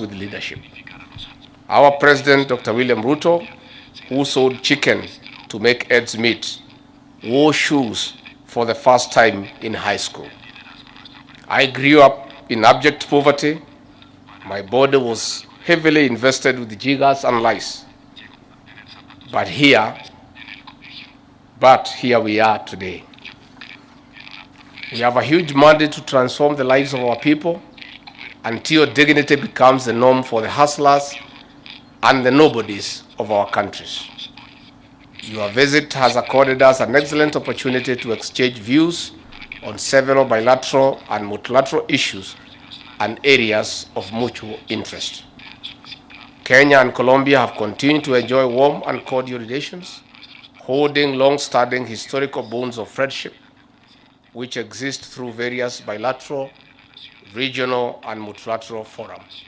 with leadership. Our President, Dr. William Ruto, who sold chicken to make ends meet, wore shoes for the first time in high school. I grew up in abject poverty. My body was heavily invested with jiggers and lice. But here we are today. We have a huge mandate to transform the lives of our people until dignity becomes the norm for the hustlers and the nobodies of our countries. Your visit has accorded us an excellent opportunity to exchange views on several bilateral and multilateral issues and areas of mutual interest. Kenya and Colombia have continued to enjoy warm and cordial relations, holding long-standing historical bonds of friendship, which exist through various bilateral, regional, and multilateral forums.